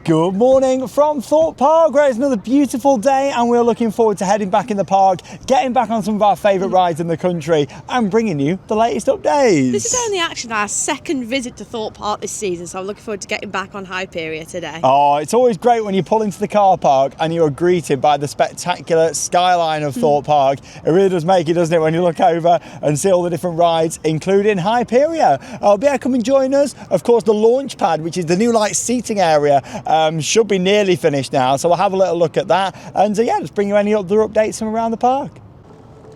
Good morning from Thorpe Park, where it's another beautiful day and we're looking forward to heading back in the park, getting back on some of our favourite rides in the country and bringing you the latest updates. This is only actually our second visit to Thorpe Park this season, so I'm looking forward to getting back on Hyperia today. Oh, it's always great when you pull into the car park and you're greeted by the spectacular skyline of Thorpe Park. It really does make it, doesn't it, when you look over and see all the different rides, including Hyperia. Come and join us. Of course, the launch pad, which is the new seating area, should be nearly finished now, so we'll have a little look at that and just bring you any other updates from around the park.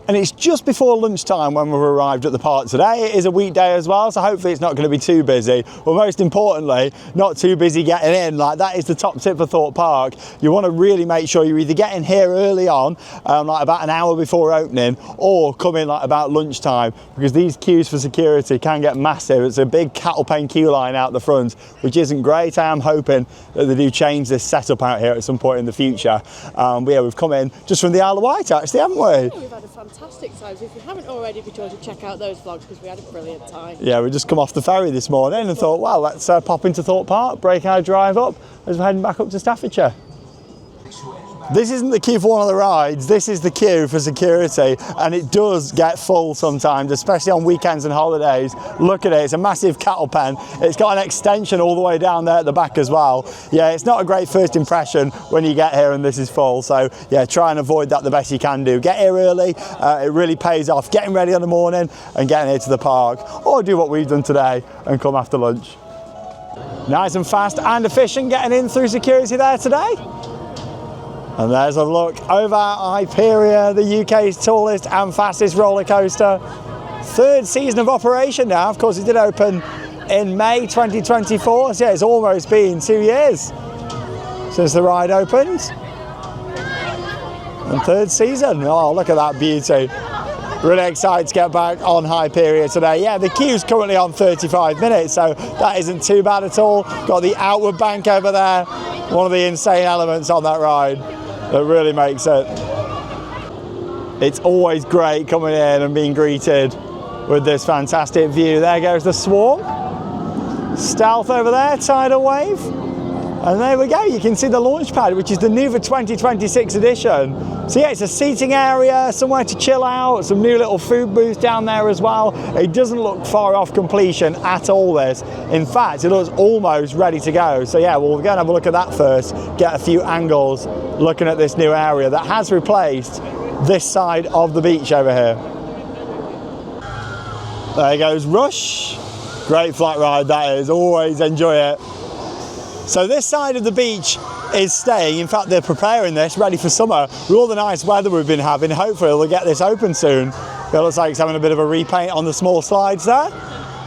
And it's just before lunchtime when we've arrived at the park today. It is a weekday as well, so hopefully it's not going to be too busy. But most importantly, not too busy getting in. That is the top tip for Thorpe Park. You want to really make sure you either get in here early on, about an hour before opening, or come in about lunchtime, because these queues for security can get massive. It's a big cattle pen queue line out the front, which isn't great. I am hoping that they do change this setup out here at some point in the future. But yeah, we've come in just from the Isle of Wight actually, haven't we? Yeah, we've had a fantastic time. So if you haven't already, be sure to check out those vlogs because we had a brilliant time. Yeah, we just come off the ferry this morning and thought, well, let's pop into Thorpe Park, break our drive up as we're heading back up to Staffordshire. This isn't the queue for one of the rides, this is the queue for security, and it does get full sometimes, especially on weekends and holidays. Look at it, it's a massive cattle pen. It's got an extension all the way down there at the back as well. Yeah, it's not a great first impression when you get here and this is full, so yeah, try and avoid that the best you can do. Get here early, it really pays off, getting ready in the morning and getting here to the park, or do what we've done today and come after lunch. Nice and fast and efficient getting in through security there today. And there's a look over Hyperia, the UK's tallest and fastest roller coaster. Third season of operation now. Of course, it did open in May 2024. So yeah, it's almost been 2 years since the ride opened. And third season. Oh, look at that beauty. Really excited to get back on Hyperia today. Yeah, the queue's currently on 35 minutes, so that isn't too bad at all. Got the outward bank over there. One of the insane elements on that ride that really makes it. It's always great coming in and being greeted with this fantastic view. There goes the Swarm. Stealth over there, tidal wave. And there we go, you can see the launch pad, which is the new for 2026 edition. So yeah, it's a seating area, somewhere to chill out, some new little food booths down there as well. It doesn't look far off completion at all, this. In fact, it looks almost ready to go. So yeah, we'll go and have a look at that first, get a few angles looking at this new area that has replaced this side of the beach over here. There goes Rush. Great flat ride that is, always enjoy it. So this side of the beach is staying. In fact, they're preparing this ready for summer. With all the nice weather we've been having, hopefully they'll get this open soon. It looks like it's having a bit of a repaint on the small slides there.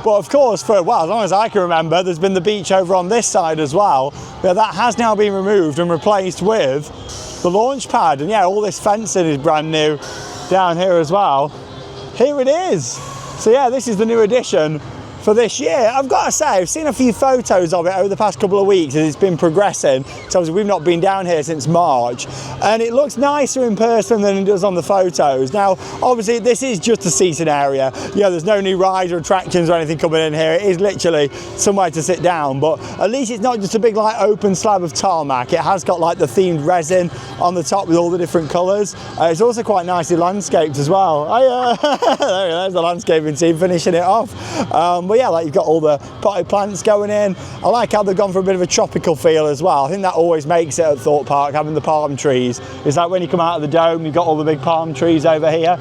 But of course, for as long as I can remember, there's been the beach over on this side as well. Yeah, that has now been removed and replaced with the launch pad. And yeah, all this fencing is brand new down here as well. Here it is. So yeah, this is the new addition for this year. I've got to say, I've seen a few photos of it over the past couple of weeks as it's been progressing. So obviously we've not been down here since March, and it looks nicer in person than it does on the photos. Now, obviously this is just a seating area. Yeah, there's no new rides or attractions or anything coming in here. It is literally somewhere to sit down, but at least it's not just a big open slab of tarmac. It has got the themed resin on the top with all the different colours. It's also quite nicely landscaped as well. There's the landscaping team finishing it off. But yeah, you've got all the potted plants going in. I like how they've gone for a bit of a tropical feel as well. I think that always makes it at Thorpe Park, having the palm trees. It's like when you come out of the dome, you've got all the big palm trees over here.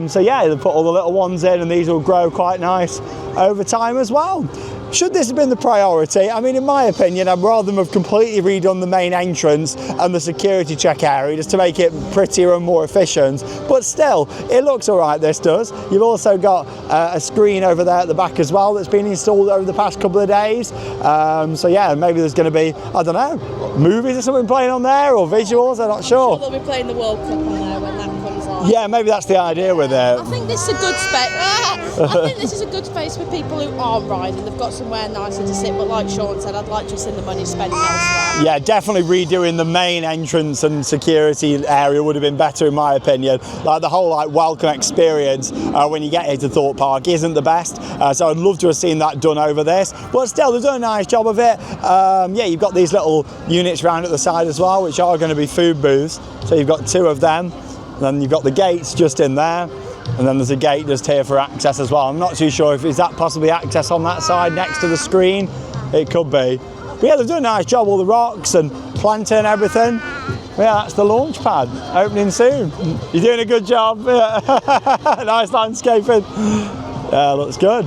So yeah, they put all the little ones in and these will grow quite nice over time as well. Should this have been the priority? I mean, in my opinion, I'd rather them have completely redone the main entrance and the security check area just to make it prettier and more efficient. But still, it looks all right, this does. You've also got a screen over there at the back as well that's been installed over the past couple of days. So yeah, maybe there's going to be, I don't know, movies or something playing on there or visuals, I'm not sure. They'll be playing the World Cup on there when that comes on. Yeah, maybe that's the idea with it. I think this is a good space. I think this is a good space for people who aren't riding. They've got somewhere nicer to sit, but like Sean said, I'd like to have seen the money spent elsewhere. Yeah, definitely redoing the main entrance and security area would have been better in my opinion. Like the whole welcome experience when you get here to Thorpe Park isn't the best, so I'd love to have seen that done over this. But still, they've done a nice job of it. Yeah, you've got these little units around at the side as well, which are going to be food booths. So you've got 2 of them, and then you've got the gates just in there. And then there's a gate just here for access as well. I'm not too sure if is that possibly access on that side next to the screen. It could be. But yeah, they've done a nice job, all the rocks and planting and everything. But yeah, that's the launch pad, opening soon. You're doing a good job. Yeah. Nice landscaping. Yeah, looks good.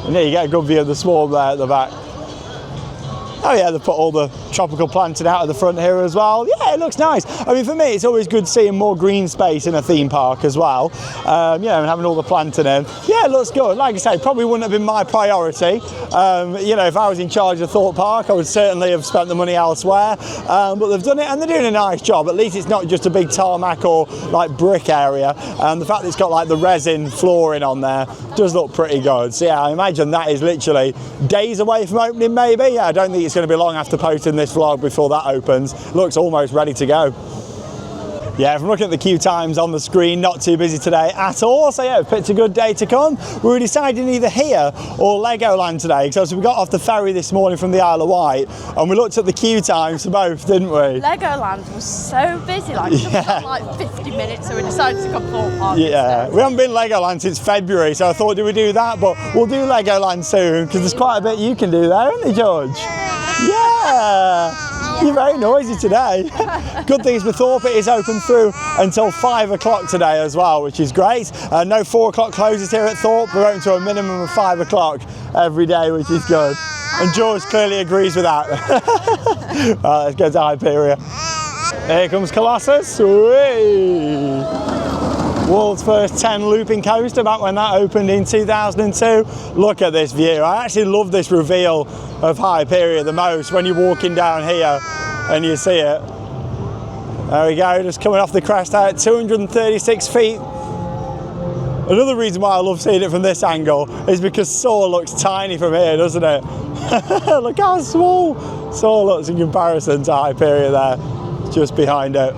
And there you get a good view of the swarm there at the back. Oh yeah, they've put all the tropical planting out of the front here as well. Yeah, it looks nice. I mean, for me, it's always good seeing more green space in a theme park as well. Yeah, and having all the planting in. Yeah, it looks good. Like I say, probably wouldn't have been my priority. You know, if I was in charge of Thorpe Park, I would certainly have spent the money elsewhere. But they've done it, and they're doing a nice job. At least it's not just a big tarmac or brick area. And the fact that it's got the resin flooring on there does look pretty good. So yeah, I imagine that is literally days away from opening, maybe. Yeah, I don't think it's going to be long after posting this vlog before that opens. Looks almost ready to go. Yeah, from looking at the queue times on the screen, not too busy today at all. So yeah, we've picked a good day to come. We were deciding either here or Legoland today, because we got off the ferry this morning from the Isle of Wight and we looked at the queue times for both, didn't we? Legoland was so busy, like 50 minutes, so we decided to come Thorpe Park. Yeah, we haven't been Legoland since February, so I thought, do we do that? But we'll do Legoland soon, because there's quite a bit you can do there, isn't there, George? Yeah. You're very noisy today. Good thing is with Thorpe, it is open through until 5 o'clock today as well, which is great. No 4 o'clock closes here at Thorpe. We're open to a minimum of 5 o'clock every day, which is good. And George clearly agrees with that. Right, let's go to Hyperia. Here comes Colossus. Whee! World's first 10 looping coaster back when that opened in 2002. Look at this view. I actually love this reveal of Hyperia the most when you're walking down here and you see it. There we go, just coming off the crest at 236 feet. Another reason why I love seeing it from this angle is because Soar looks tiny from here, doesn't it? Look how small Soar looks in comparison to Hyperia there, just behind it.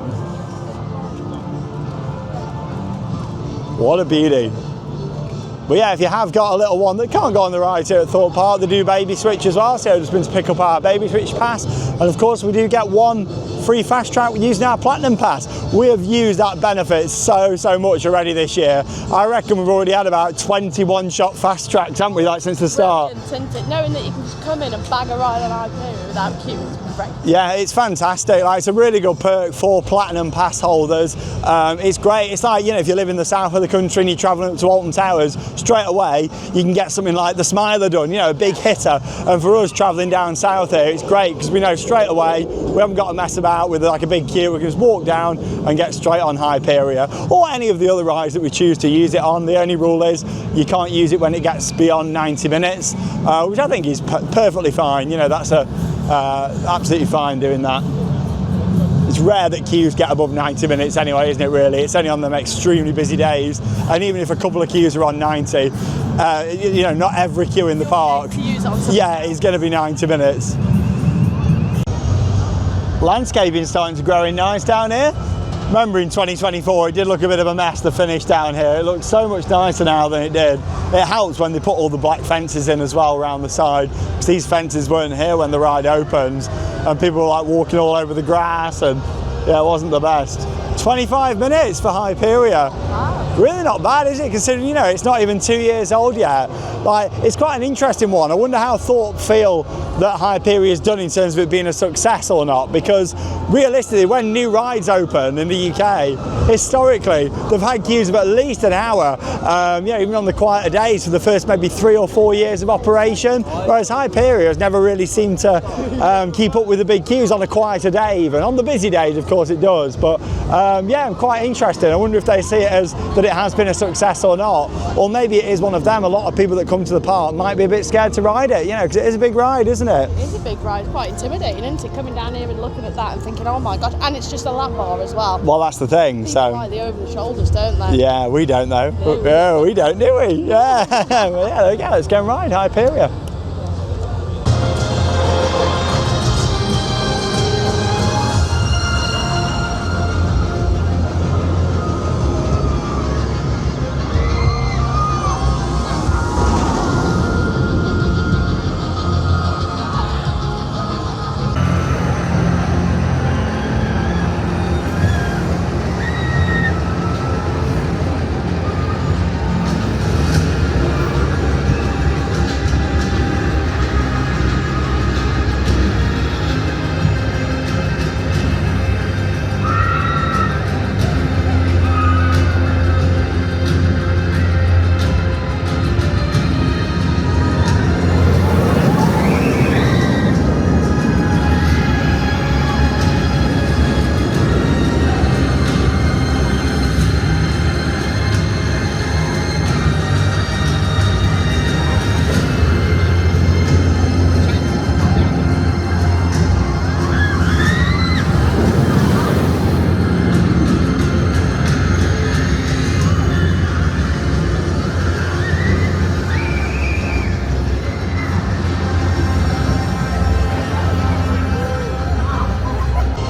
What a beauty. But yeah, if you have got a little one that can't go on the ride here at Thorpe Park, they do baby switch as well, so I've just been to pick up our baby switch pass. And of course we do get one free fast track using our platinum pass. We have used that benefit so much already this year. I reckon we've already had about 21 shot fast tracks, haven't we, since the start? Brilliant, isn't it? Knowing that you can just come in and bag a ride on Hyperia without queuing. Right. Yeah, it's fantastic. It's a really good perk for platinum pass holders. It's great. It's like, if you live in the south of the country and you're travelling up to Alton Towers, straight away you can get something like the Smiler done, a big hitter. And for us travelling down south here, it's great because we know straight away we haven't got to mess about with a big queue. We can just walk down and get straight on Hyperia or any of the other rides that we choose to use it on. The only rule is you can't use it when it gets beyond 90 minutes, which I think is perfectly fine. That's absolutely fine doing that. It's rare that queues get above 90 minutes anyway, isn't it, really? It's only on them extremely busy days, and even if a couple of queues are on 90, not every queue in the park is going to be 90 minutes. Landscaping's starting to grow in nice down here. Remember in 2024 it did look a bit of a mess, the finish down here. It looks so much nicer now than it did. It helps when they put all the black fences in as well around the side, because these fences weren't here when the ride opens and people were walking all over the grass, and yeah, it wasn't the best. 25 minutes for Hyperia. Wow. Really not bad, is it, considering it's not even 2 years old yet. It's quite an interesting one. I wonder how Thorpe feel that Hyperia has done in terms of it being a success or not, because realistically when new rides open in the UK, historically they've had queues of at least an hour, even on the quieter days for the first maybe 3 or 4 years of operation, whereas Hyperia has never really seemed to keep up with the big queues on a quieter day. Even on the busy days of course it does, but yeah, I'm quite interested. I wonder if they see it as that it has been a success or not. Or maybe it is one of them. A lot of people that come to the park might be a bit scared to ride it, you know, because it is a big ride, isn't it? It is a big ride, quite intimidating, isn't it? Coming down here and looking at that and thinking, oh my gosh, and it's just a lap bar as well. Well, that's the thing. People like the over the shoulders, don't they? Yeah, we don't though. No, we don't, do we? Yeah. Well, yeah, there we go. Let's go and ride Hyperia.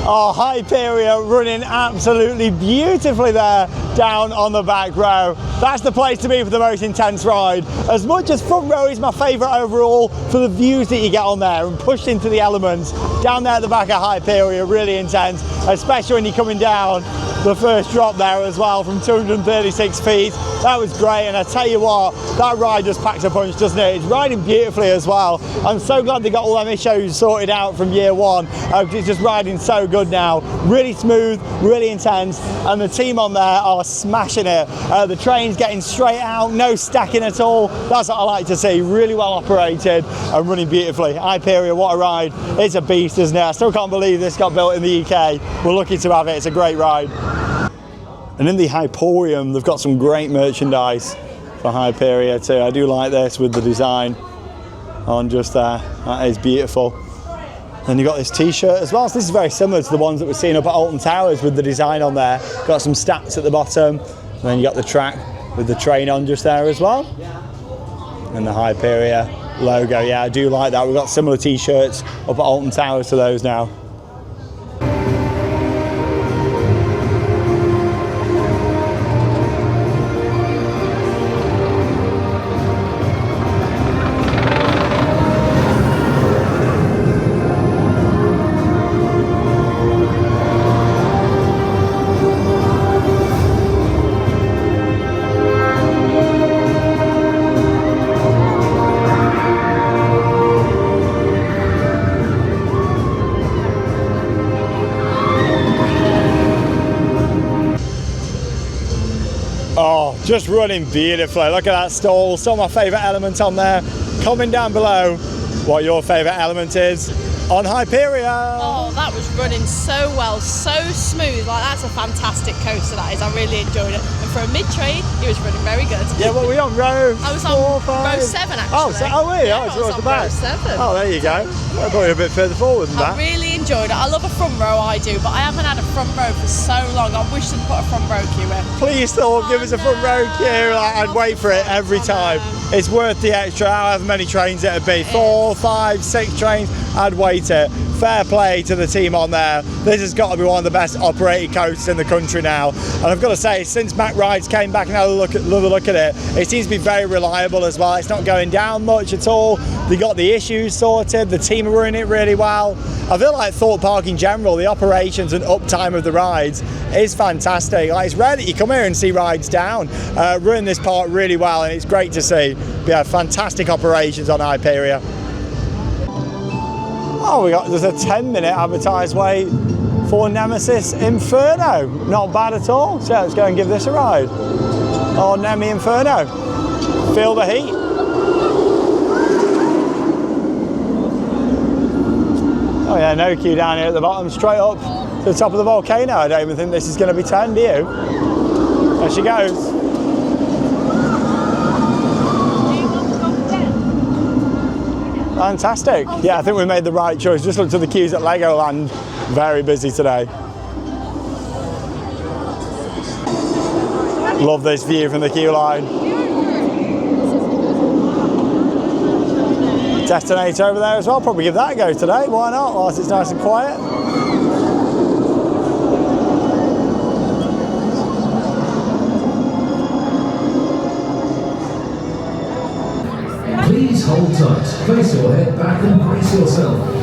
Oh, Hyperia running absolutely beautifully there down on the back row. That's the place to be for the most intense ride. As much as front row is my favourite overall for the views that you get on there and pushed into the elements, down there at the back of Hyperia, really intense, especially when you're coming down the first drop there as well from 236 feet. That was great, and I tell you what, that ride just packs a punch, doesn't it? It's riding beautifully as well. I'm so glad they got all them issues sorted out from year one, because it's just riding so good now. Really smooth, really intense, and the team on there are smashing it. The train's getting straight out, no stacking at all. That's what I like to see. Really well operated and running beautifully. Hyperia, what a ride. It's a beast, isn't it? I still can't believe this got built in the UK. We're lucky to have it. It's a great ride. And in the Hyporium, they've got some great merchandise for Hyperia too. I do like this with the design on just there. That is beautiful. And you've got this t-shirt as well. So this is very similar to the ones that we're seeing up at Alton Towers with the design on there. Got some stats at the bottom. And then you got the track with the train on just there as well. And the Hyperia logo. Yeah, I do like that. We've got similar t-shirts up at Alton Towers to those now. Oh, just running beautifully. Look at that stall. Some of my favourite elements on there. Comment down below what your favourite element is on Hyperia. Oh, that was running so well, so smooth. Like, that's a fantastic coaster, that is. I really enjoyed it. And for a mid-train, it was running very good. Yeah, well, we're on row I was 4, on 5. row 7, actually. Oh, really? Yeah, Oh, I towards was the on back. row 7. Oh, there you go. I thought you were a bit further forward than I that. really enjoyed it. I love a front row, I do, but I haven't had a front row for so long. I wish they'd put a front row queue in. Please, Thorpe, give us a front row queue. I'd wait for it every time. It's worth the extra, however many trains it'd be. 4, 5, 6 trains, I'd wait it. Fair play to the team on there. This has got to be one of the best operated coasters in the country now. And I've got to say, since Mac Rides came back and had another look at it, it seems to be very reliable as well. It's not going down much at all. They got the issues sorted. The team are running it really well. I feel like Thorpe Park in general, the operations and uptime of the rides is fantastic. Like, it's rare that you come here and see rides down. Run this park really well, and it's great to see. But yeah, fantastic operations on Hyperia. Oh, there's a 10-minute advertised wait for Nemesis Inferno. Not bad at all. So let's go and give this a ride. Oh, Nemi Inferno. Feel the heat. Oh yeah, no queue down here at the bottom, straight up to the top of the volcano. I don't even think this is going to be 10, do you? There she goes. Fantastic. Yeah, I think we made the right choice. Just looked at the queues at Legoland. Very busy today. Love this view from the queue line. Detonator over there as well. Probably give that a go today. Why not? Whilst it's nice and quiet. Please hold tight, place your head back and brace yourself.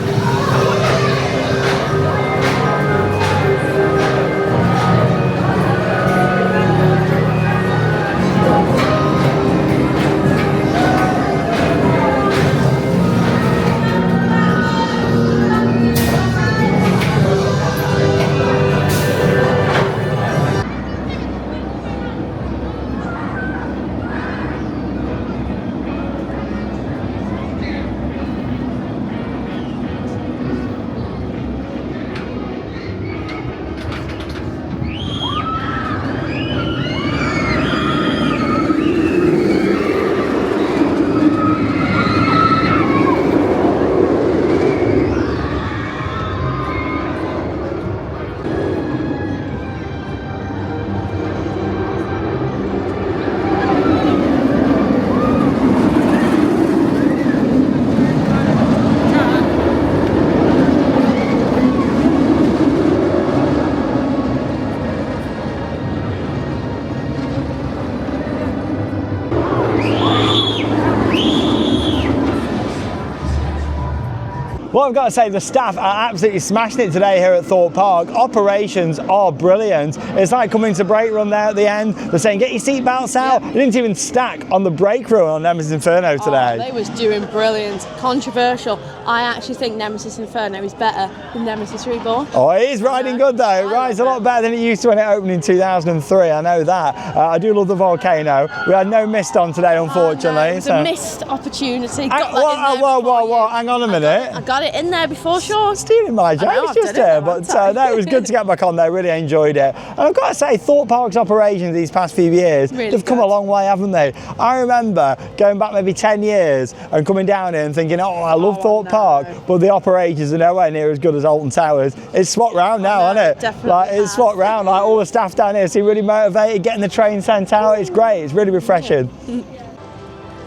Well, I've got to say, the staff are absolutely smashing it today here at Thorpe Park. Operations are brilliant. It's like coming to brake run there at the end. They're saying, get your seatbelts out. They didn't even stack on the brake run on Nemesis Inferno today. They was doing brilliant. Controversial. I actually think Nemesis Inferno is better than Nemesis Reborn. Oh, it is riding good though. It rides a lot better than it used to when it opened in 2003. I know that. I do love the volcano. We had no mist on today, unfortunately. It was a missed opportunity. Got that in there Whoa, hang on a minute. I got it in there before Sean. Stealing my jokes just here, but no, it was good to get back on there. Really enjoyed it. And I've got to say, Thorpe Park's operations these past few years, they've come a long way, haven't they? I remember going back maybe 10 years and coming down here and thinking, oh, I love Thorpe Park, but the operations are nowhere near as good as Alton Towers. It's swapped round now, isn't it? Definitely. Like, it's swapped round. Like, all the staff down here seem really motivated, getting the train sent out. It's great. It's really refreshing.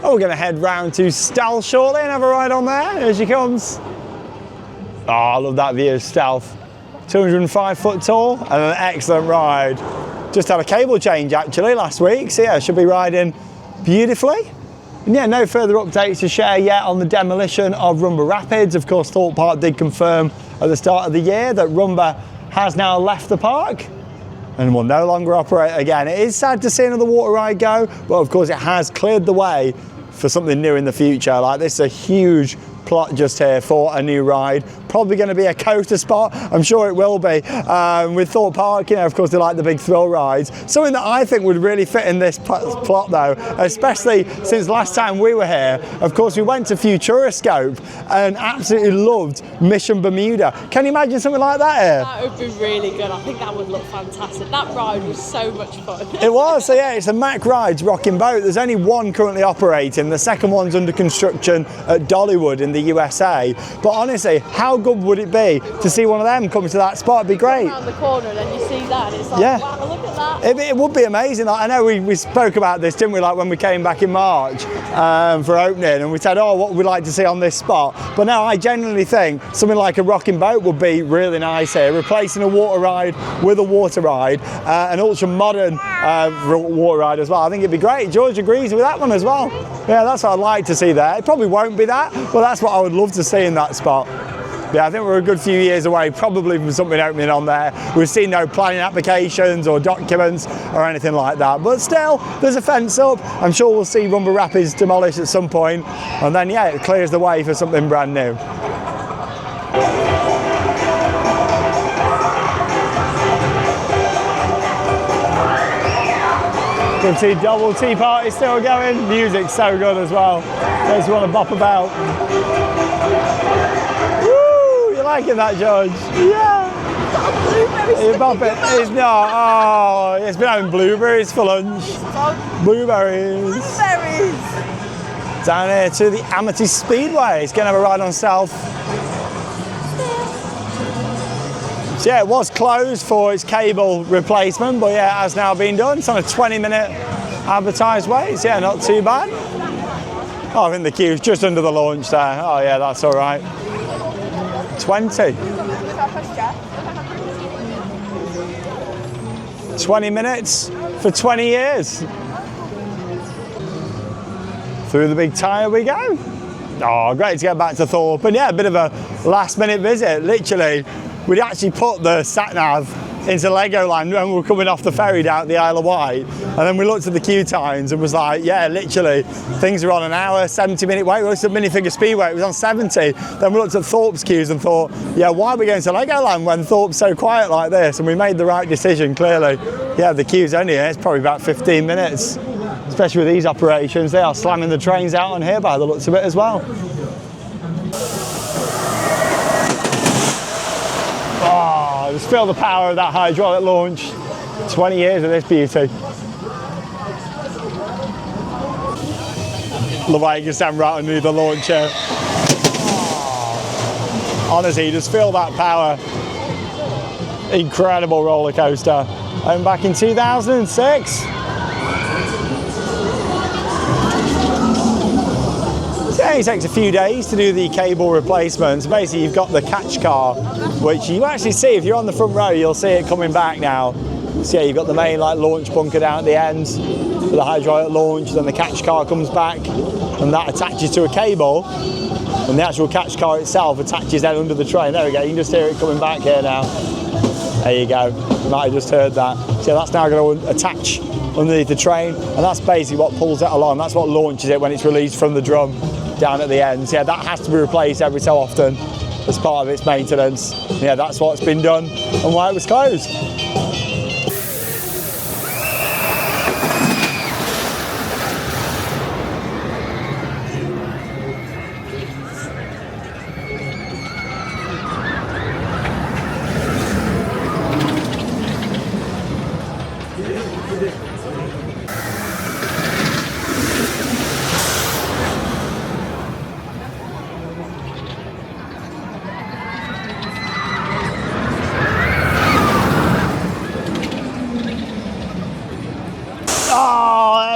Oh, we're going to head round to Stealth shortly and have a ride on there. Here she comes. Oh, I love that view of Stealth. 205 foot tall and an excellent ride. Just had a cable change actually last week, so yeah, should be riding beautifully. And yeah, no further updates to share yet on the demolition of Rumba Rapids. Of course, Thorpe Park did confirm at the start of the year that Rumba has now left the park and will no longer operate again. It is sad to see another water ride go, but of course it has cleared the way for something new in the future. Like, this is a huge plot just here for a new ride. Probably going to be a coaster spot. I'm sure it will be. With Thorpe Park, you know, of course, they like the big thrill rides. Something that I think would really fit in this plot, though, especially since last time we were here. Of course, we went to Futuroscope and absolutely loved Mission Bermuda. Can you imagine something like that here? That would be really good. I think that would look fantastic. That ride was so much fun. It was. So yeah, it's a Mack Rides rocking boat. There's only one currently operating. The second one's under construction at Dollywood in the USA. But honestly, how good would it be to see one of them come to that spot? It'd be great. Around the corner and then you see that, and it's like, yeah. wow, look at that. It would be amazing. Like, I know we spoke about this, didn't we, like when we came back in March for opening, and we said, oh, what would we like to see on this spot? But now I genuinely think something like a rocking boat would be really nice here, replacing a water ride with a water ride, an ultra modern water ride as well. I think it'd be great. George agrees with that one as well. Yeah, that's what I'd like to see there. It probably won't be that, but that's what I would love to see in that spot. Yeah, I think we're a good few years away, probably from something opening on there. We've seen no planning applications or documents or anything like that. But still, there's a fence up. I'm sure we'll see Rumba Rapids demolished at some point. And then, yeah, it clears the way for something brand new. Good to see Double Tea Party still going. Music's so good as well. Just want to bop about. Woo! You liking that, George? Yeah. You bop it. It's not. Oh, it's been having blueberries for lunch. Blueberries. Blueberries. Down here to the Amethyst Speedway. It's going to have a ride on Stealth. So yeah, it was closed for its cable replacement, but yeah, it has now been done. It's on a 20-minute advertised wait. So yeah, not too bad. Oh, I think the queue's just under the launch there. Oh yeah, that's all right. 20 minutes for 20 years. Through the big tyre we go. Oh, great to get back to Thorpe. And yeah, a bit of a last minute visit. Literally, we'd actually put the sat-nav into Legoland when we were coming off the ferry down at the Isle of Wight. And then we looked at the queue times and was like, yeah, literally, things are on an hour, 70-minute wait. We looked at Minifigure Speedway, it was on 70. Then we looked at Thorpe's queues and thought, yeah, why are we going to Legoland when Thorpe's so quiet like this? And we made the right decision, clearly. Yeah, the queue's only here, it's probably about 15 minutes. Especially with these operations, they are slamming the trains out on here by the looks of it as well. Oh, just feel the power of that hydraulic launch. 20 years of this beauty. Love how you can stand right underneath the launcher. Oh, honestly, you just feel that power. Incredible roller coaster. And back in 2006. It only takes a few days to do the cable replacements. Basically, you've got the catch car, which you actually see if you're on the front row, you'll see it coming back now. So yeah, you've got the main launch bunker down at the ends for the hydraulic launch. Then the catch car comes back, and that attaches to a cable. And the actual catch car itself attaches then under the train. There we go. You can just hear it coming back here now. There you go. You might have just heard that. So that's now going to attach underneath the train, and that's basically what pulls it along. That's what launches it when it's released from the drum down at the end. So yeah, that has to be replaced every so often as part of its maintenance. Yeah, that's what's been done and why it was closed.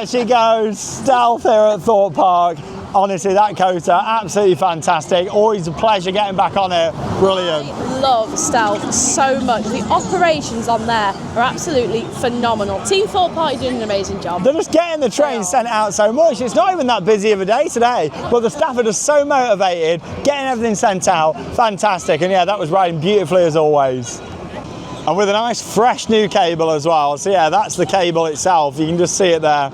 There she goes, Stealth here at Thorpe Park. Honestly, that coaster, absolutely fantastic. Always a pleasure getting back on it. Brilliant. I love Stealth so much. The operations on there are absolutely phenomenal. Team Thorpe Park are doing an amazing job. They're just getting the trains sent out so much. It's not even that busy of a day today, but the staff are just so motivated, getting everything sent out. Fantastic. And yeah, that was riding beautifully as always. And with a nice fresh new cable as well. So yeah, that's the cable itself. You can just see it there.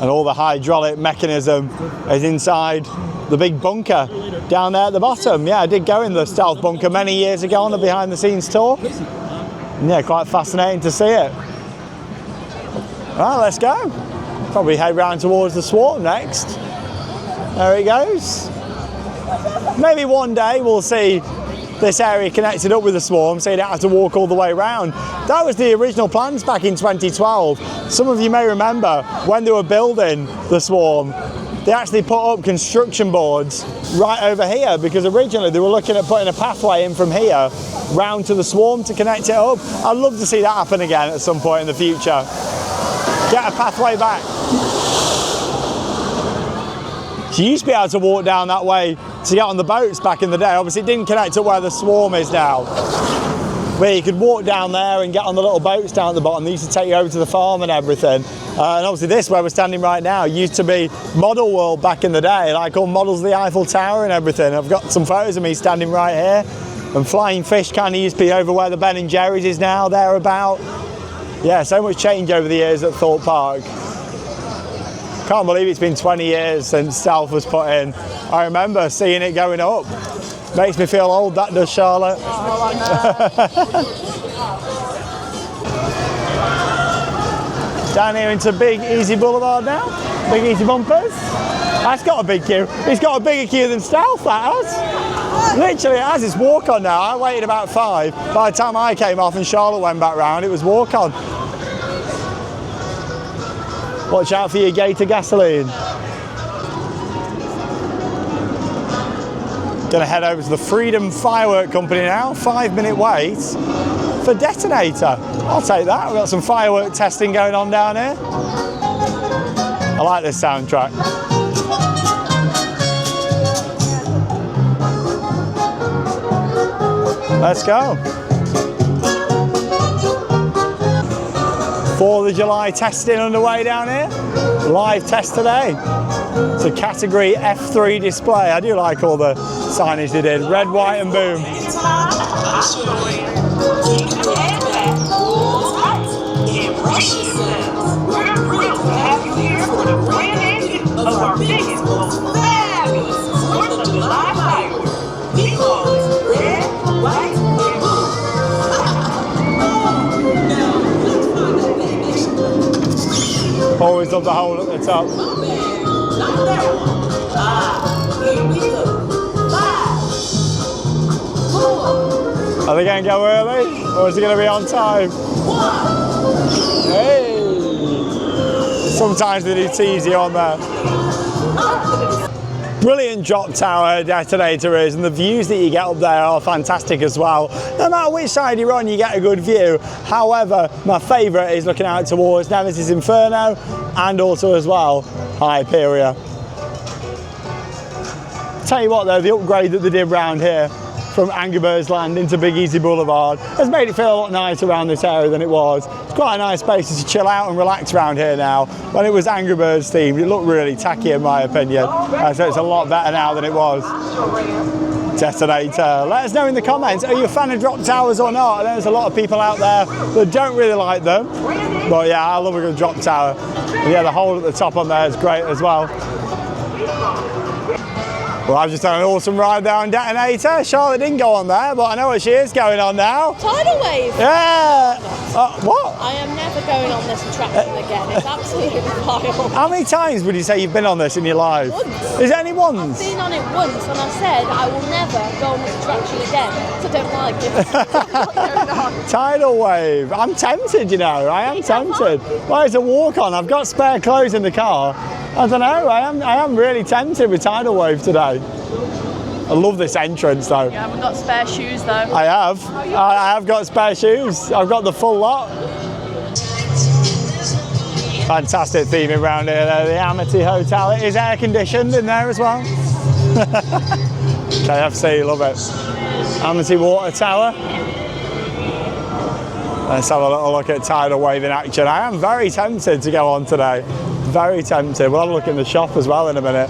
And all the hydraulic mechanism is inside the big bunker down there at the bottom. Yeah, I did go in the Stealth bunker many years ago on the behind the scenes tour. And yeah, quite fascinating to see it. Right, let's go. Probably head round towards the Swarm next. There it goes. Maybe one day we'll see this area connected up with the Swarm, so you don't have to walk all the way around. That was the original plans back in 2012. Some of you may remember when they were building the Swarm, they actually put up construction boards right over here because originally they were looking at putting a pathway in from here round to the Swarm to connect it up. I'd love to see that happen again at some point in the future. Get a pathway back. So you used to be able to walk down that way to get on the boats back in the day. Obviously it didn't connect to where the Swarm is now. Where you could walk down there and get on the little boats down at the bottom. They used to take you over to the farm and everything. And obviously this, where we're standing right now, used to be Model World back in the day, like all models of the Eiffel Tower and everything. I've got some photos of me standing right here. And Flying Fish kind of used to be over where the Ben & Jerry's is now, thereabout. Yeah, so much change over the years at Thorpe Park. Can't believe it's been 20 years since Stealth was put in. I remember seeing it going up. Makes me feel old, that does, Charlotte. Oh, I know. Down here into Big Easy Boulevard now. Big Easy bumpers. That's got a big queue. It's got a bigger queue than Stealth, that has. Literally, it has. It's walk on now. I waited about 5. By the time I came off and Charlotte went back round, it was walk on. Watch out for your Gator gasoline. Gonna head over to the Freedom Firework Company now. 5-minute wait for Detonator. I'll take that. We've got some firework testing going on down here. I like this soundtrack. Let's go. 4th of July testing underway down here. Live test today. It's a category F3 display. I do like all the signage they did. Red, white and boom. We're thrilled to have you here for the grand ending of our biggest, most fabulous 4th of July fireworks. We call it red, white, and blue. Always love the hole at the top. Not that one. Here we go. 5, 4, Are they going to go early or is it going to be on time? 1. Hey! Sometimes they do tease you on there. Brilliant drop tower Detonator is, and the views that you get up there are fantastic as well. No matter which side you're on, you get a good view. However, my favourite is looking out towards Nemesis Inferno and also as well Hyperia. Tell you what though, the upgrade that they did round here from Angry Birds Land into Big Easy Boulevard has made it feel a lot nicer around this area than it was. It's quite a nice space to chill out and relax around here now. When it was Angry Birds themed, it looked really tacky in my opinion. So it's a lot better now than it was. Detonator. Let us know in the comments, are you a fan of drop towers or not? I know there's a lot of people out there that don't really like them. But yeah, I love a good drop tower. And yeah, the hole at the top on there is great as well. Well, I've just done an awesome ride there on Detonator. Charlotte didn't go on there, but I know what she is going on now. Tidal wave. Yeah. What? I am never going on this attraction again. It's absolutely vile. How many times would you say you've been on this in your life? Once. Is it only once? I've been on it once and I said I will never go on this attraction again. So I don't like it. What's going on? Tidal wave. I'm tempted, you know. I am tempted. Well, it's a walk on. I've got spare clothes in the car. I don't know. I am really tempted with tidal wave today. I love this entrance though. You haven't got spare shoes though. I have. I have got spare shoes. I've got the full lot. Fantastic theming around here though. The Amity Hotel. It is air conditioned in there as well. KFC, love it. Amity Water Tower. Let's have a little look at tidal wave in action. I am very tempted to go on today. Very tempted. We'll have a look in the shop as well in a minute.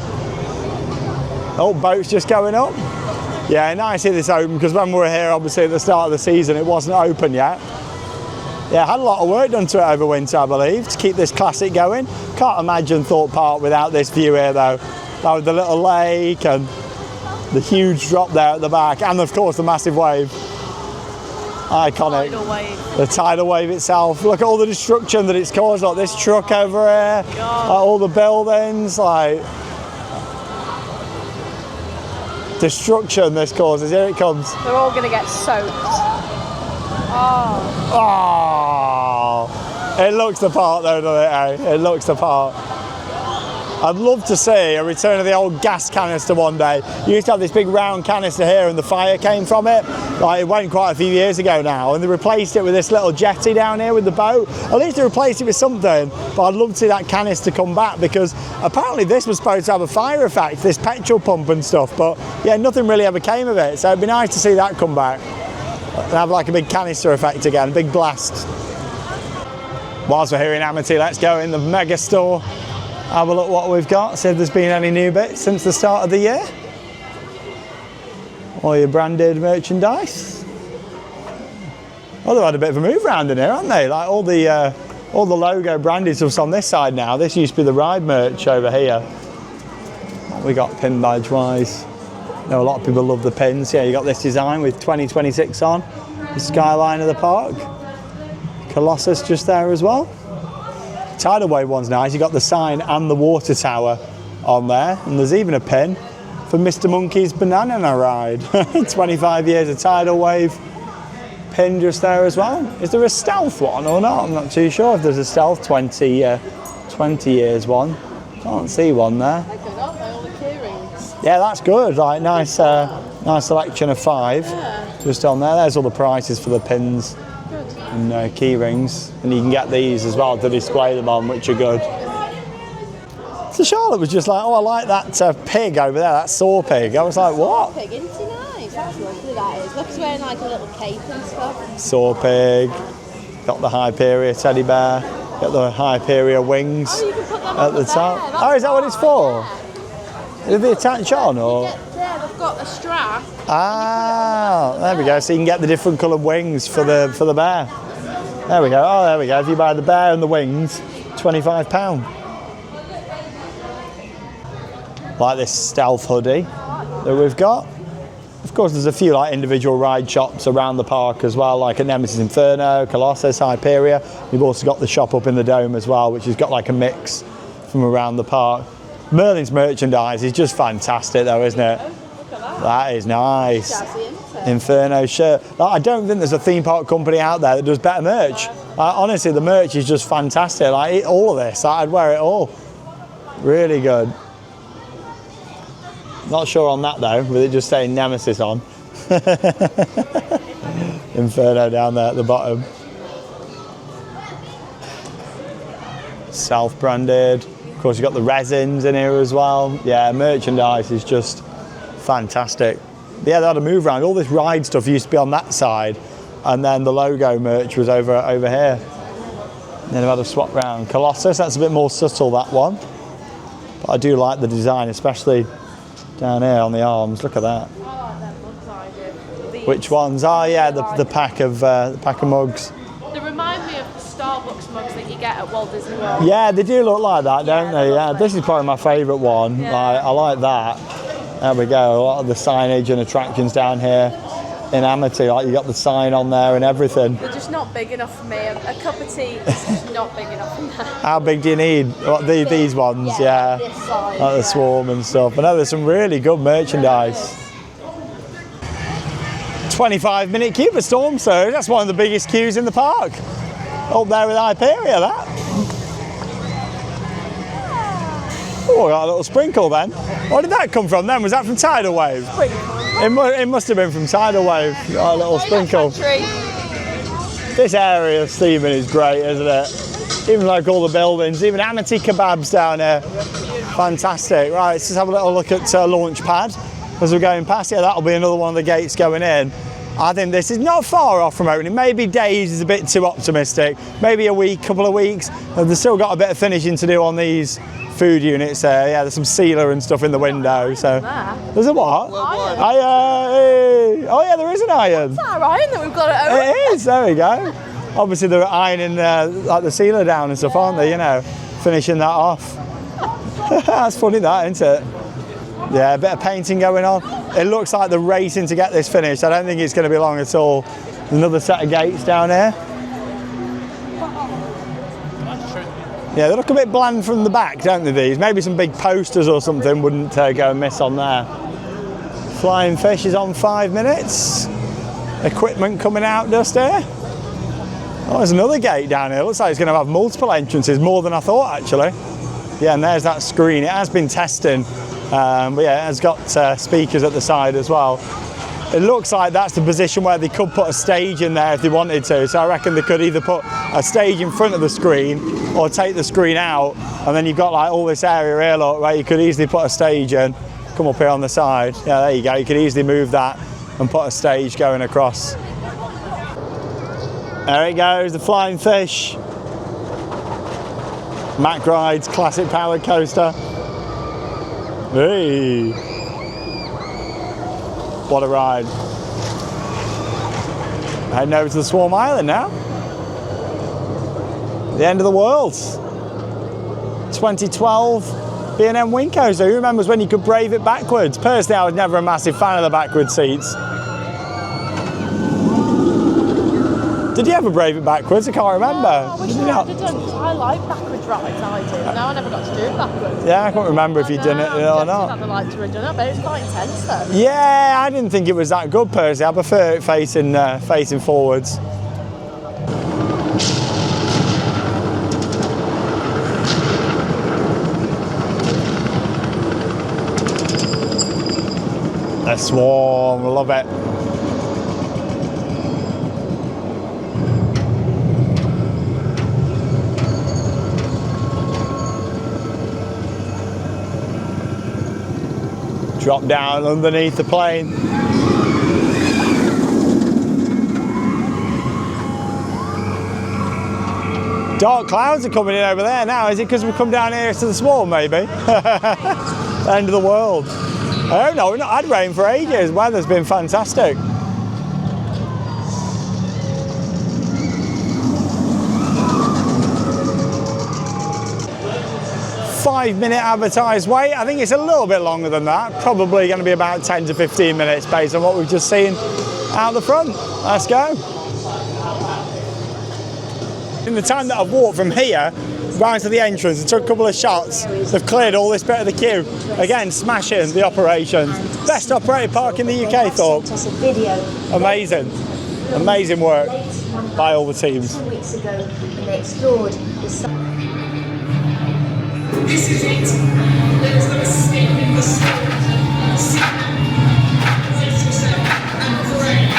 Oh, boat's just going up. Yeah, nice to see this open because when we were here, obviously at the start of the season, it wasn't open yet. Yeah, had a lot of work done to it over winter, I believe, to keep this classic going. Can't imagine Thorpe Park without this view here, though. That with the little lake and the huge drop there at the back, and of course the massive wave. Iconic. Tidal wave. The tidal wave itself. Look at all the destruction that it's caused. Like this truck over here, like all the buildings, like destruction this causes. Here it comes. They're all going to get soaked. Oh. Oh, it looks the part though, doesn't it? It looks the part. I'd love to see a return of the old gas canister one day. You used to have this big round canister here and the fire came from it. Like it went quite a few years ago now, and they replaced it with this little jetty down here with the boat. At least they replaced it with something, but I'd love to see that canister come back because apparently this was supposed to have a fire effect, this petrol pump and stuff, but yeah, nothing really ever came of it. So it'd be nice to see that come back and have like a big canister effect again, a big blast. Whilst we're here in Amity, let's go in the mega store. Have a look what we've got, see if there's been any new bits since the start of the year. All your branded merchandise. Well, they've had a bit of a move around in here, haven't they? Like all the logo branded stuff's on this side now. This used to be the ride merch over here. What we got pin badge wise? I know a lot of people love the pins. Yeah, you got this design with 2026 on. The skyline of the park. Colossus just there as well. Tidal wave one's nice. You got the sign and the water tower on there, and there's even a pin for Mr. Monkey's Banana Ride. 25 years of tidal wave pin just there as well. Is there a stealth one or not? I'm not too sure if there's a stealth 20 years one. Can't see one there. They're good, aren't they? All the key rings. Yeah, that's good. Like nice Nice selection of 5. Just on there. There's all the prices for the pins and key rings. And you can get these as well to display them on, which are good. So Charlotte was just like, oh, I like that pig over there, that saw pig. I was like, what? Pig, isn't he nice? That's lovely, that is. Look, he's wearing like a little cape and stuff. Saw pig. Got the Hyperia teddy bear. Got the Hyperia wings Oh, you can put them at on the top. Oh, is that what it's for? Did they attach on or? Yeah, they've got a strap. Ah, there we go. So you can get the different coloured wings for the bear. There we go. Oh, there we go. If you buy the bear and the wings, £25. Like this stealth hoodie that we've got. Of course, there's a few like individual ride shops around the park as well, like at Nemesis Inferno, Colossus, Hyperia. You've also got the shop up in the Dome as well, which has got like a mix from around the park. Merlin's merchandise is just fantastic though, isn't it? That is nice. Inferno shirt. I don't think there's a theme park company out there that does better merch. Honestly, the merch is just fantastic. Like all of this, I'd wear it all. Really good. Not sure on that though, with it just saying Nemesis on. Inferno down there at the bottom. Self-branded. Of course, you've got the resins in here as well. Yeah, merchandise is just fantastic. Yeah, they had a move around. All this ride stuff used to be on that side, and then the logo merch was over here. And then I've had a swap round. Colossus, that's a bit more subtle, that one. But I do like the design, especially down here on the arms. Look at that. I like them mugs I do. Which ones? Oh yeah, the pack of mugs. They remind me of the Starbucks mugs that you get at Walt Disney World. Yeah, they do look like that, don't they? Yeah, lovely. this is probably my favourite one. Yeah. I like that. There we go. A lot of the signage and attractions down here in Amity. Like you got the sign on there and everything. They're just not big enough for me. A cup of tea is just not big enough for that. How big do you need? What, these ones? Yeah. This size, Like the swarm and stuff. But no, there's some really good merchandise. 25-minute queue for Storm Surge. That's one of the biggest queues in the park. Up there with Hyperia, that. Oh, I got a little sprinkle then. Where did that come from then? Was that from Tidal Wave? It must have been from Tidal Wave. Got a little sprinkle. This area of steaming is great, isn't it? Even like all the buildings, even Amity kebabs down here. Fantastic. Right, let's just have a little look at Launchpad as we're going past. Yeah, that'll be another one of the gates going in. I think this is not far off from opening. Maybe days is a bit too optimistic. Maybe a week, couple of weeks. They've still got a bit of finishing to do on these food units there. Yeah, there's some sealer and stuff in the window. So there's a what? Iron. Oh yeah, there is an iron. Is that iron that we've got at home? It is. There we go. Obviously they're ironing like the sealer down and stuff, aren't they? You know, finishing that off. That's funny, that, isn't it? Yeah, a bit of painting going on. It looks like they're racing to get this finished. I don't think it's going to be long at all. Another set of gates down here. Yeah, they look a bit bland from the back, don't they, these? Maybe some big posters or something wouldn't go amiss on there. Flying Fish is on 5 minutes. Equipment coming out just here. Oh, there's another gate down here. Looks like it's going to have multiple entrances, more than I thought, actually. Yeah, and there's that screen. It has been testing, but yeah, it has got speakers at the side as well. It looks like that's the position where they could put a stage in there if they wanted to. So I reckon they could either put a stage in front of the screen or take the screen out, and then you've got like all this area here, look, where you could easily put a stage in. Come up here on the side. Yeah, there you go. You could easily move that and put a stage going across. There it goes, the Flying Fish. Mack Rides classic powered coaster. Hey. What a ride. Heading over to the Swarm Island now. The end of the world. 2012 B&M Winco. So who remembers when you could brave it backwards? Personally, I was never a massive fan of the backward seats. Did you ever brave it backwards? I can't remember. I wish I had done. I like backwards rides, I do. No, I never got to do it backwards. Yeah, I can't remember if you'd done it or not. I'd like to have done it, but it's quite intense though. Yeah, I didn't think it was that good personally. I prefer it facing forwards. a swarm, love it. Drop down underneath the plane. Dark clouds are coming in over there now. Is it because we've come down here to the swarm, maybe? End of the world. I don't know, we've not had rain for ages. Weather's been fantastic. Five-minute advertised wait. I think it's a little bit longer than that. Probably going to be about 10 to 15 minutes based on what we've just seen out the front. Let's go. In the time that I've walked from here round to the entrance and took a couple of shots, they've cleared all this bit of the queue. Again, smashing the operations. Best operated park in the UK, Thorpe. Amazing. Amazing work by all the teams. This is it. There's no escape in the storm. Brace yourself and pray.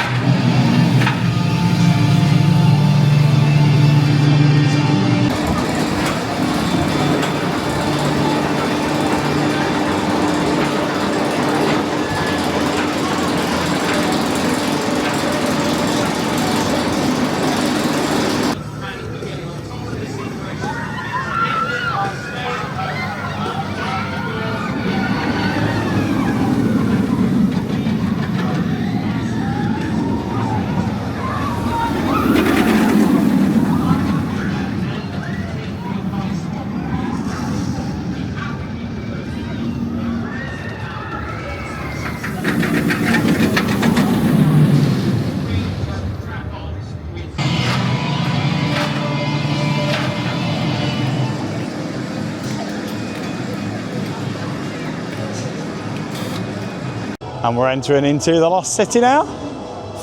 And we're entering into the Lost City now.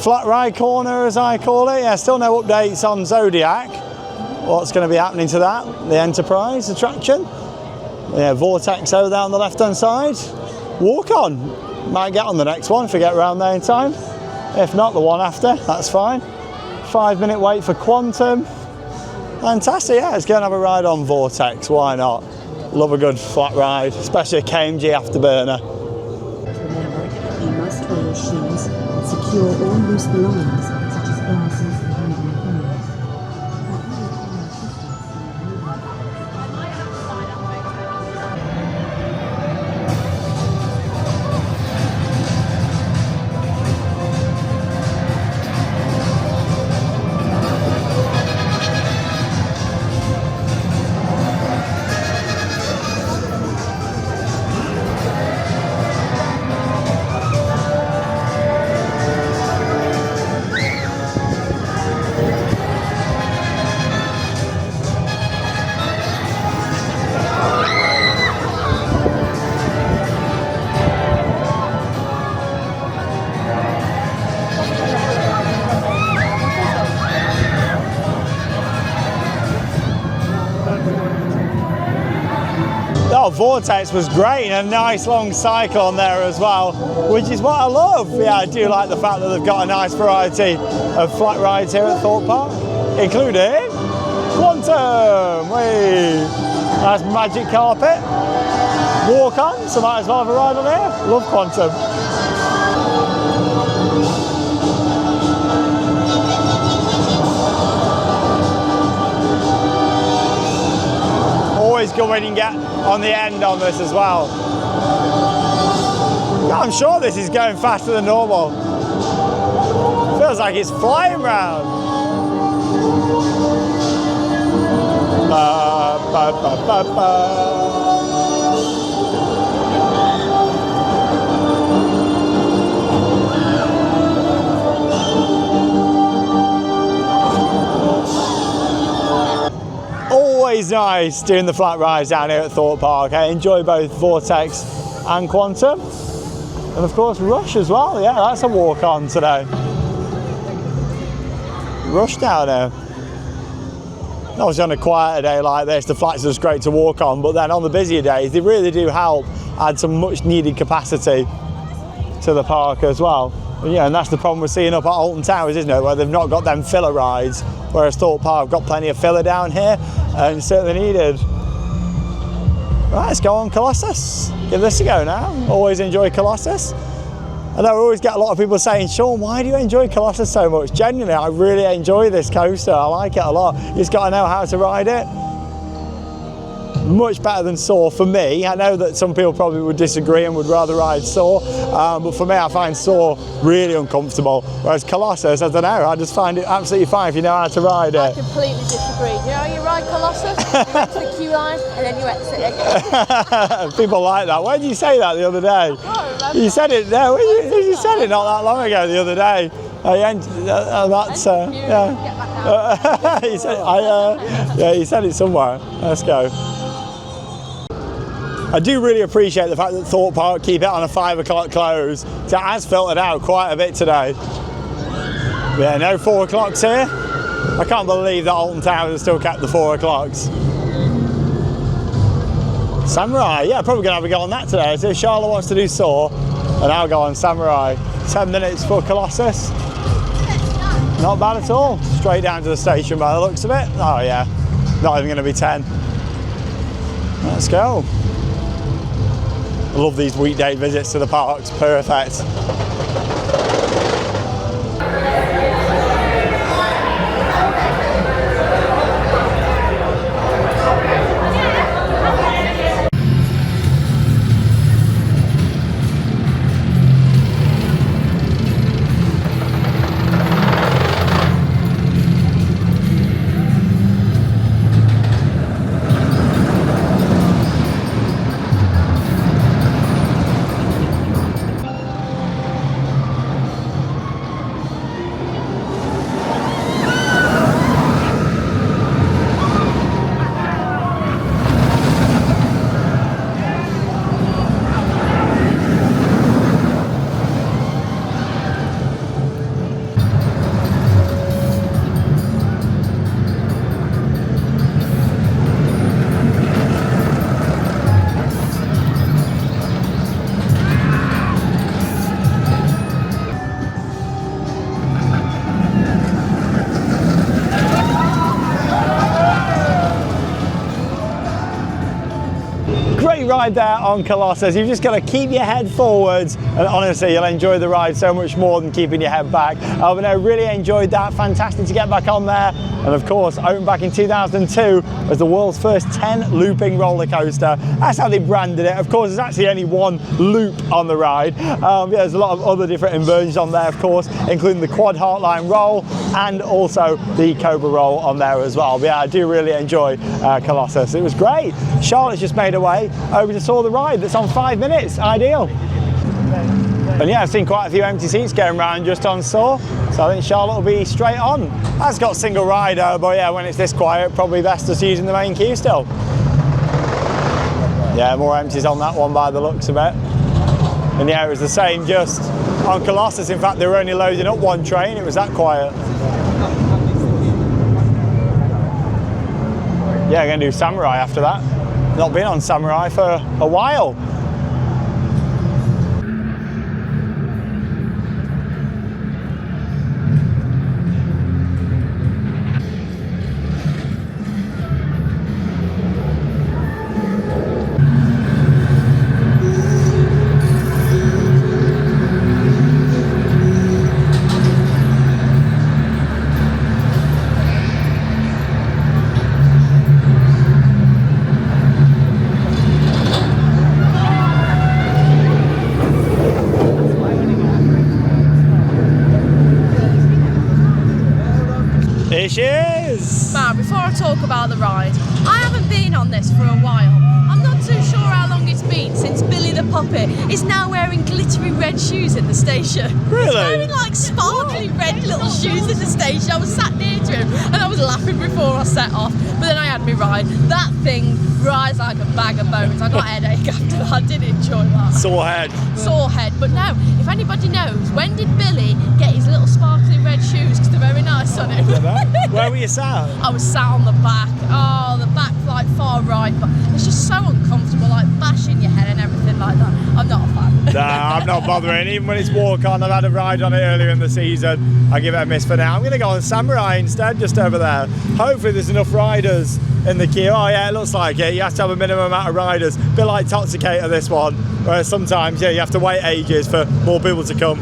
Flat ride corner, as I call it. Yeah, still no updates on Zodiac. What's going to be happening to that? The Enterprise attraction. Yeah, Vortex over there on the left-hand side. Walk on. Might get on the next one if we get around there in time. If not, the one after, that's fine. 5-minute wait for Quantum. Fantastic, yeah, let's go and have a ride on Vortex. Why not? Love a good flat ride, especially a KMG afterburner. You must wear your shoes and secure all loose belongings, such as glasses and handling phones. Oh, Vortex was great, and a nice long cycle on there as well, which is what I love. Yeah, I do like the fact that they've got a nice variety of flat rides here at Thorpe Park, including Quantum. Whee! Nice magic carpet. Walk on, so might as well have a ride on here. Love Quantum. Always good when you can get on the end on this as well. I'm sure this is going faster than normal. Feels like it's flying round. Ba, ba, ba, ba, ba. Always nice doing the flat rides down here at Thorpe Park. I enjoy both Vortex and Quantum. And of course Rush as well. Yeah, that's a walk on today. Rush down here. Obviously on a quieter day like this, the flats are just great to walk on, but then on the busier days, they really do help add some much needed capacity to the park as well. Yeah, and that's the problem we're seeing up at Alton Towers, isn't it? Where they've not got them filler rides, whereas Thorpe Park got plenty of filler down here, and certainly needed. Right, let's go on Colossus. Give this a go now. Always enjoy Colossus. I know I always get a lot of people saying, Sean, why do you enjoy Colossus so much? Genuinely, I really enjoy this coaster. I like it a lot. You just got to know how to ride it. Much better than Soar for me. I know that some people probably would disagree and would rather ride Soar, but for me I find Soar really uncomfortable, whereas Colossus, I don't know, I just find it absolutely fine if you know how to ride I it. completely disagree. You know how you ride Colossus? You go to the queue line and then you exit again. People like that. Where did you say that the other day? I can't remember. You said it, no, you said it not that long ago the other day. That's, yeah. You said, yeah, you said it somewhere. Let's go. I do really appreciate the fact that Thorpe Park keep it on a 5 o'clock close. So it has filtered out quite a bit today. Yeah, no 4 o'clocks here. I can't believe that Alton Towers has still kept the 4 o'clocks. Samurai, yeah, probably gonna have a go on that today. So if Charlotte wants to do Soar, then I'll go on Samurai. 10 minutes for Colossus. Not bad at all. Straight down to the station by the looks of it. Oh yeah, not even gonna be 10. Let's go. I love these weekday visits to the parks, perfect. Ride there on Colossus. You've just got to keep your head forwards, and honestly you'll enjoy the ride so much more than keeping your head back. But I really enjoyed that. Fantastic to get back on there, and of course opened back in 2002 as the world's first 10 looping roller coaster. That's how they branded it. Of course there's actually only one loop on the ride. Yeah, there's a lot of other different inversions on there, of course, including the quad heartline roll and also the cobra roll on there as well. But yeah, I do really enjoy Colossus. It was great. Charlotte's just made her way over to Soar the ride that's on 5 minutes. Ideal. And yeah, I've seen quite a few empty seats going around just on Soar, so I think Charlotte will be straight on. Has got single rider, but yeah, when it's this quiet, probably best just using the main queue still. Yeah, more empties on that one by the looks of it. And yeah, it was the same just on Colossus. In fact, they were only loading up one train, it was that quiet. Yeah, I'm going to do Samurai after that. Not been on Samurai for a while. Here she is! Now, before I talk about the ride, I haven't been on this for a while. I'm not too sure how long it's been since Billy the puppet is now wearing glittery red shoes in the station. Really? He's wearing like sparkly red little shoes in the station. I was sat near to him and I was laughing before I set off, but then I had me ride. That thing rides like a bag of bones. I got a headache after that. I did enjoy that. Sore head. Sore head. But no, if anybody knows, when did Billy get his little sparkly red shoes? Because they're very nice on him. Where were you sat? I was sat on the back. Oh, the back like far right, but it's just so uncomfortable, like bashing your head and everything like that. I'm not a fan. Nah, I'm not bothering. Even when it's walk on, I've had a ride on it earlier in the season. I give it a miss for now. I'm going to go on Samurai instead, just over there. Hopefully there's enough riders in the queue. Oh yeah, it looks like it. You have to have a minimum amount of riders. A bit like Toxicator, this one, where sometimes, yeah, you have to wait ages for more people to come.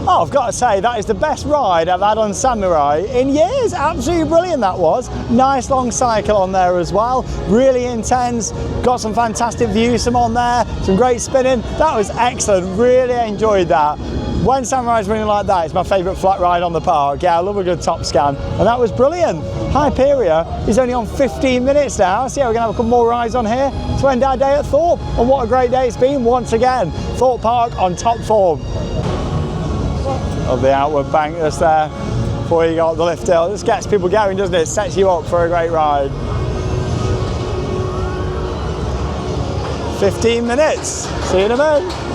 I've got to say, that is the best ride I've had on Samurai in years. Absolutely brilliant that was. Nice long cycle on there as well. Really intense. Got some fantastic views from on there. Some great spinning. That was excellent. Really enjoyed that. When Samurai's running like that, it's my favourite flat ride on the park. Yeah, I love a good top scan. And that was brilliant. Hyperia is only on 15 minutes now. So yeah, we're going to have a couple more rides on here to end our day at Thorpe. And what a great day it's been once again. Thorpe Park on top form. Of the outward bank that's there before you go up the lift hill. This gets people going, doesn't it? Sets you up for a great ride. 15 minutes. See you in a minute.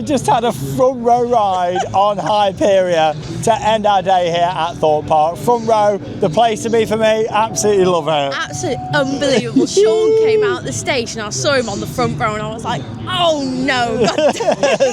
Just had a front row ride on Hyperia to end our day here at Thorpe Park. Front row, the place to be for me. Absolutely love it. Absolutely unbelievable. Sean came out the station. I saw him on the front row and I was like, oh no.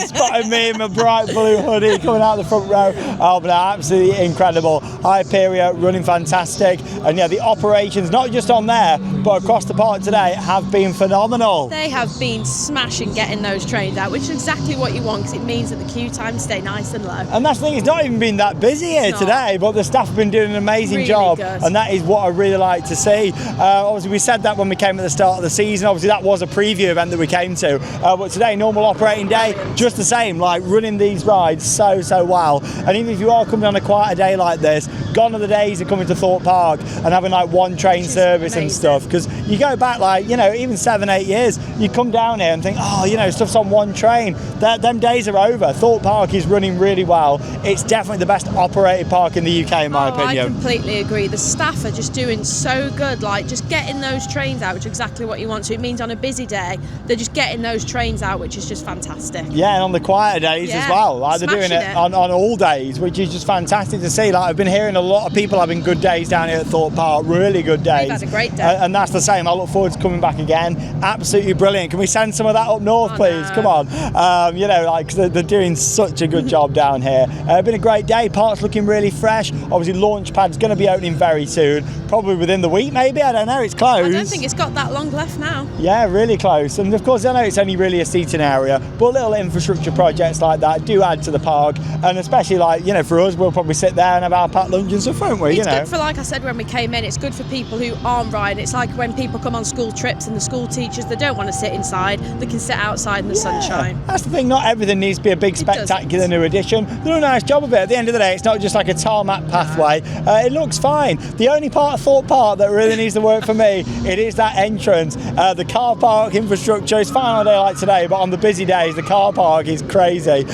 Spotted me in my bright blue hoodie coming out the front row. Oh, but absolutely incredible. Hyperia running fantastic. And yeah, the operations, not just on there, but across the park today, have been phenomenal. They have been smashing getting those trains out, which is exactly what you want, because it means that the queue times stay nice and low. And that's the thing, it's not even been that busy here today, but the staff have been doing an amazing really job. Good. And that is what I really like to see. Obviously, we said that when we came at the start of the season. Obviously, that was a preview event that we came to. But today, normal operating day, just the same, like running these rides so well. And even if you are coming on a quieter day like this, gone are the days of coming to Thorpe Park and having like one train service and stuff. Because you go back like, you know, even 7-8 years, you come down here and think, oh, you know, stuff's on one train. Them days are over. Thorpe Park is running really well. It's definitely the best operated park in the UK, in my opinion. I completely agree. The staff are just doing so good, like just getting those trains out, which is exactly what you want. So it means on a busy day, they're just getting those trains out, which is just fantastic. Yeah, and on the quieter days as well. Like they're doing it on all days, which is just fantastic to see. Like I've been hearing a lot of people having good days down here at Thorpe Park, really good days. We've had a great day. And that's the same. I look forward to coming back again. Absolutely brilliant. Can we send some of that up north, please? No. Come on. You know, like they're doing such a good job down here. Been a great day. Park's looking really fresh. Obviously, Launchpad's going to be opening very soon. Probably within the week, maybe. I don't know. It's closed. I don't think it's got that long left now. Yeah, really close. And of course, I know it's only really a seating area, but little infrastructure projects like that do add to the park. And especially, like, you know, for us, we'll probably sit there and have our packed lunches and stuff, won't we? It's good for, like I said when we came in, it's good for people who aren't riding. It's like when people come on school trips and the school teachers, they don't want to sit inside, they can sit outside in the sunshine. That's the thing, not everything needs to be a big spectacular new addition. They do a nice job of it. At the end of the day, it's not just like a tarmac pathway. It looks fine. The only part of Thorpe Park that really needs to work for me, it is that entrance. The car park infrastructure is fine on a day like today, but on the busy days, the car park is crazy.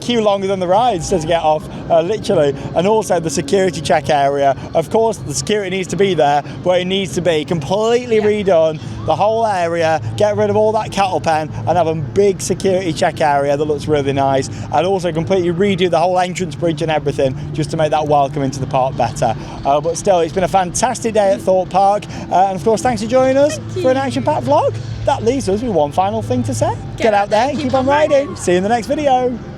Queue longer than the rides to get off, literally. And also the security check area. Of course, the security needs to be there, but it needs to be completely redone. The whole area, get rid of all that cattle pen and have a big security check area that looks really nice, and also completely redo the whole entrance bridge and everything just to make that welcome into the park better. But still, it's been a fantastic day at Thorpe Park, and of course thanks for joining us for an action-packed vlog. That leaves us with one final thing to say. Get out there and keep on riding. See you in the next video.